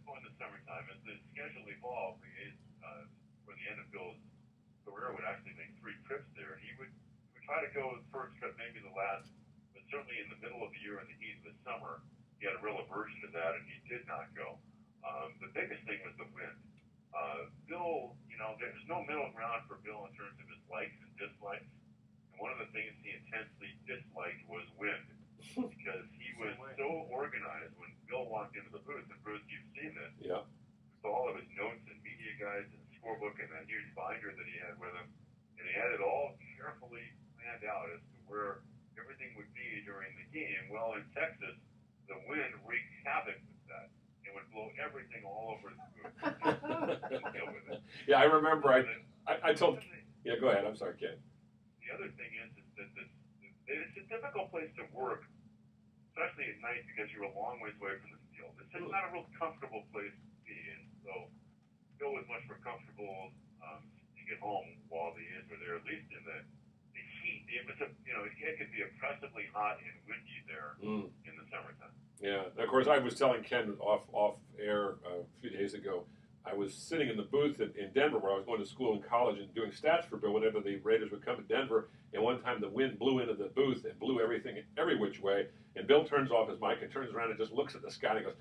go in the summertime. As the schedule evolved, the A's, for the end of Bill's career, would actually make 3 trips there. He would try to go the first trip, maybe the last, but certainly in the middle of the year in the heat of the summer, he had a real aversion to that, and he did not go. The biggest thing was the wind. Bill, there's no middle ground for Bill in terms of his likes and dislikes. And one of the things he intensely disliked was wind because he was so organized. When Bill walked into the booth, and Bruce, you've seen this, Yeah. with all of his notes and media guides and scorebook and that huge binder that he had with him, and he had it all carefully planned out as to where everything would be during the game. Well, in Texas, the wind wreaked havoc with that. It would blow everything all over the booth. Couldn't deal with it. Yeah, I remember. I told. Yeah, go ahead. I'm sorry, Ken. The other thing is that it's a difficult place to work, especially at night because you're a long ways away from the field. It's just not a real comfortable place to be in. So Bill was much more comfortable staying at home while the A's were there, at least in the heat. It was it could be oppressively hot and windy there in the summertime. Yeah, of course, I was telling Ken off air a few days ago, I was sitting in the booth in Denver where I was going to school and college and doing stats for Bill whenever the Raiders would come to Denver, and one time the wind blew into the booth and blew everything every which way, and Bill turns off his mic and turns around and just looks at the sky and he goes,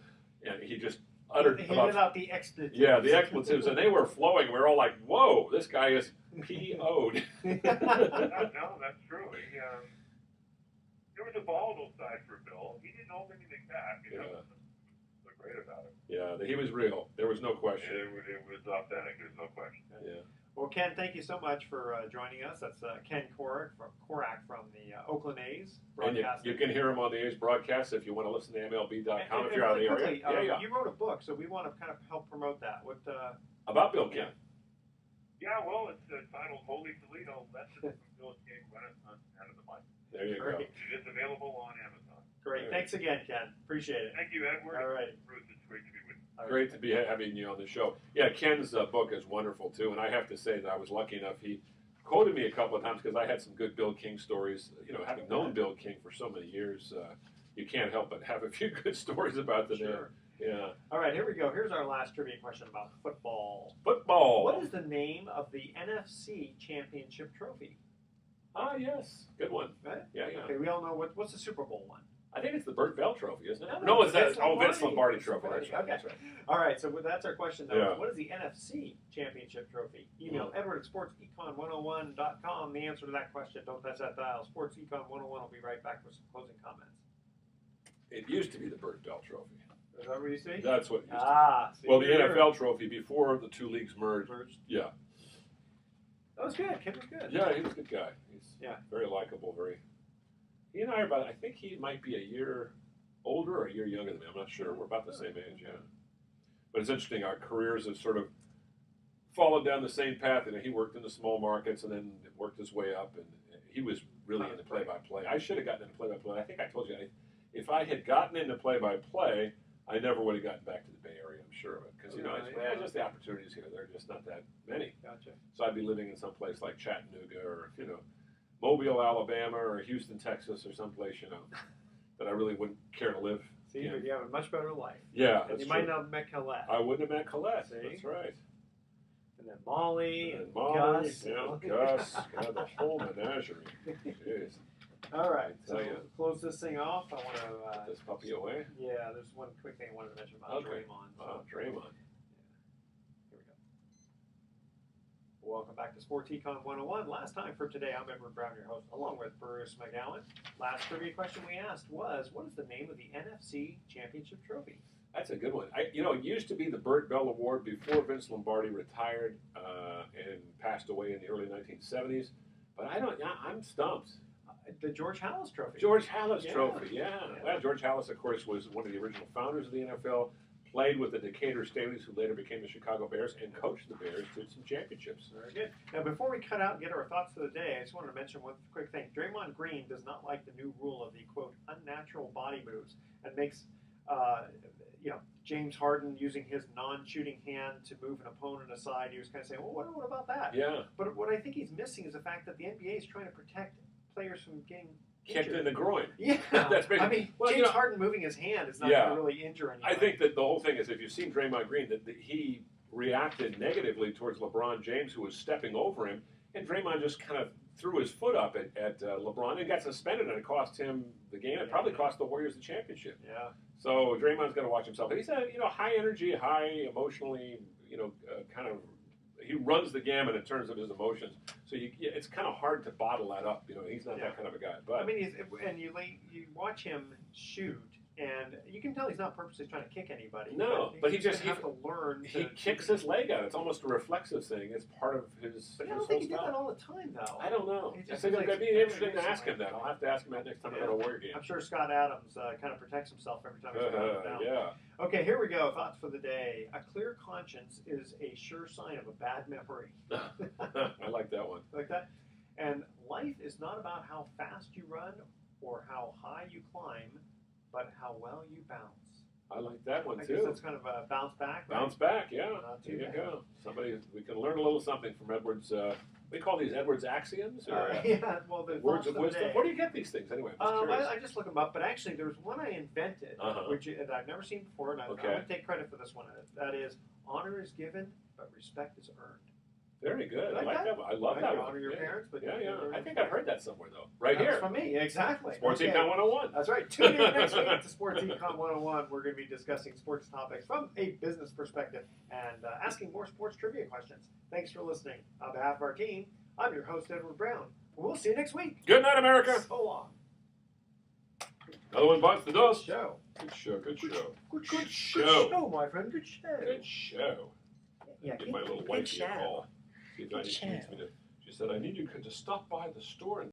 and he just uttered He handed out the expletives. Yeah, the expletives, and they were flowing. We were all like, whoa, this guy is P.O.'d. No, that's true. There was a volatile side for Bill. He didn't hold anything back. Looked great about it. Yeah, he was real. There was no question. It was authentic. There's no question. Yeah. Well, Ken, thank you so much for joining us. That's Ken Korach from the Oakland A's And you can hear him on the A's broadcast if you want to listen to MLB.com if you're out of the area. You wrote a book, so we want to kind of help promote that. What about Bill Ken? Yeah, well, it's titled Holy Toledo, Lessons from Bill's Game Renaissance and of the Mind. There you go. It is available on Amazon. Great. Thanks again, Ken. Appreciate it. Thank you, Edward. All right. Bruce, it's great to be with you. Great to be having you on the show. Yeah, Ken's book is wonderful, too, and I have to say that I was lucky enough. He quoted me a couple of times because I had some good Bill King stories. Having known Bill King for so many years, you can't help but have a few good stories about the man. Yeah. All right, here we go. Here's our last trivia question about football. Football. What is the name of the NFC Championship trophy? Ah, yes. Good one. Right? Yeah. Okay, we all know what's the Super Bowl one? I think it's the Burt Bell Trophy, isn't it? No, it's that. Vince Lombardi Trophy. Lombardi. That's right. Okay. That's right. All right, so that's our question, though. Yeah. What is the NFC Championship Trophy? Email Edward at sportsecon101.com. The answer to that question. Don't touch that dial. SportsEcon101 will be right back with some closing comments. It used to be the Burt Bell Trophy. Is that what you see? That's what it used to be. Well, the NFL Trophy before the two leagues merged. Yeah. That was good. Ken was good. Yeah, he was a good guy. He's very likable. He and I are about. I think he might be a year older or a year younger than me. I'm not sure. We're about the same age. Yeah. But it's interesting. Our careers have sort of followed down the same path. He worked in the small markets and then worked his way up. And he was really into play-by-play. I should have gotten into play-by-play. I think I told you. If I had gotten into play-by-play, I never would have gotten back to the Bay Area, I'm sure of it. Because, just the opportunities here, there are just not that many. Gotcha. So I'd be living in some place like Chattanooga or, Mobile, Alabama or Houston, Texas or someplace, that I really wouldn't care to live. See, but you have a much better life. Yeah, and you might not have met Colette. I wouldn't have met Colette. See? That's right. And then Molly and Gus. Gus. Yeah, Gus. God, the whole menagerie. Jeez. All right, so Tell you. to close this thing off, I want to... Put this puppy away? Yeah, there's one quick thing I wanted to mention about Draymond. Draymond. Here we go. Welcome back to Sports Econ 101. Last time for today, I'm Edward Brown, your host, along with Bruce McGowan. Last trivia question we asked was, what is the name of the NFC Championship Trophy? That's a good one. It used to be the Burt Bell Award before Vince Lombardi retired and passed away in the early 1970s. But I'm stumped. The George Halas Trophy. George Halas Trophy, yeah. Well, George Halas, of course, was one of the original founders of the NFL, played with the Decatur Staleys, who later became the Chicago Bears, and coached the Bears to some championships. Very good. Now, before we cut out and get our thoughts for the day, I just wanted to mention one quick thing. Draymond Green does not like the new rule of the, quote, unnatural body moves and makes, James Harden using his non-shooting hand to move an opponent aside. He was kind of saying, well, what about that? Yeah. But what I think he's missing is the fact that the NBA is trying to protect players from getting kicked in the groin. Yeah. That's James Harden moving his hand is not going to really injure anyone. I think that the whole thing is, if you've seen Draymond Green, that he reacted negatively towards LeBron James, who was stepping over him, and Draymond just kind of threw his foot up at LeBron and got suspended, and it cost him the game. It probably cost the Warriors the championship. Yeah. So Draymond's got to watch himself. He's a high energy, high emotionally, kind of. He runs the gamut in terms of his emotions. So it's kind of hard to bottle that up. He's not that kind of a guy. But I mean, you watch him shoot. And you can tell he's not purposely trying to kick anybody. No, but he have to learn. He kicks his leg out. It's almost a reflexive thing. It's part of his. But I don't think he did that all the time, though. I don't know. I think it'd be interesting to ask him that. I'll have to ask him that next time I go to a Warrior game. I'm sure Scott Adams kind of protects himself every time he's going down. Yeah. Okay, here we go. Thoughts for the day. A clear conscience is a sure sign of a bad memory. I like that one. Like that. And life is not about how fast you run or how high you climb, but how well you bounce. I like that one, I too. guess that's kind of a bounce back. Right? Bounce back, yeah. Not too There bad. you go. We can learn a little something from Edwards. We call these Edwards axioms, or yeah, well, the words of wisdom. Day. Where do you get these things anyway? I'm just curious. I just look them up, but actually, there's one I invented, which I've never seen before, and I'm going to take credit for this one. That is, honor is given, but respect is earned. Very good. You I like that one. I love that one. Honor your parents, but yeah. I think I've heard that somewhere though. Right here. From me, exactly. Sports Econ 101. That's right. Tune in next week to Sports Econ 101. We're going to be discussing sports topics from a business perspective and asking more sports trivia questions. Thanks for listening. On behalf of our team, I'm your host, Edward Brown. We'll see you next week. Good night, America. So long. Another one bites the dust. Show. Good show. Good show. Good show. show, my friend. Good show. Good show. Yeah, Give my little wifey a call. See if she needs me to. She said, I need you to stop by the store and